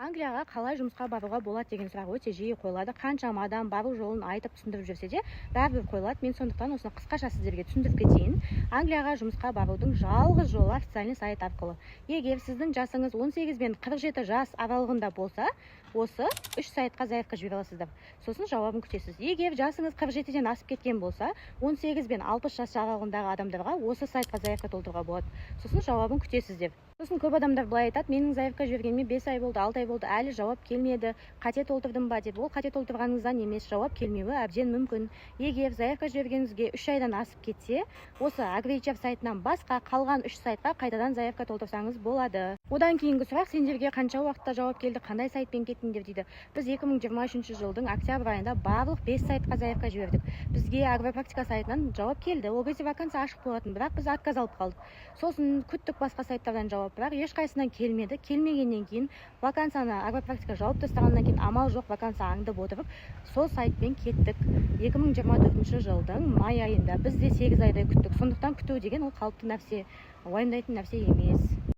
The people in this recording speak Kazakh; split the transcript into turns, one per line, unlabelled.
Англияға қалай жұмысқа баруға болады деген сұрақ өте жиі қойылады. Қаншама адам бару жолын айтып түсіндіріп жүрсе де, бәрібір қойылады. Мен сондықтан осыны қысқаша сіздерге түсіндіріп кетейін. Англияға жұмысқа барудың жалғыз жолы официальный сайт арқылы. Егер сіздің жасыңыз 18 бен 47 жас аралығында болса, осы 3 сайтқа заявка жібере аласыздар. Сосын жауабын күтесіз. Егер жасыңыз 47-ден асып кеткен болса, 18 бен 60 жас аралығындағы адамдарға осы сайтқа заявка толтыруға болады. Сосын жауабын күтесіздер. Сосын көп адамдар былай айтады: менің заявка жібергеніме 5 ай болды, 6 ай болды, әлі жауап келмеді, қате толтырдым ба деп. Ол қате толтырғаныңыздан емес, жауап келмеуі әбден мүмкін. Егер заявка жібергеніңізге 3 айдан асып кетсе, осы Агричев сайтынан басқа қалған 3 сайтқа қайтадан заявка толтырсаңыз болады. Одан кейінгі сұрақ: сендерге қанша уақытта жауап келді, қандай сайтпен кеттіңдер дейді. Біз 2023 жылдың октябрь айында барлық 5 сайтқа заявка жібердік. Бізге агропрактика сайтынан жауап келді. Ол кезде вакансия ашық болатын, бірақ біз отказ алып қалдық. Сосын күттік басқа сайттардан жауап, бірақ ешқайсынан келмеді. Келмегеннен кейін вакансияны агропрактика жауып тастағаннан кейін амал жоқ, вакансия аңдып отырып, сол сайтпен кеттік. 2024 жылдың май айында біз де 8 айдай күттік. Сондықтан күту деген ол қалыпты нәрсе, уайымдайтын нәрсе емес.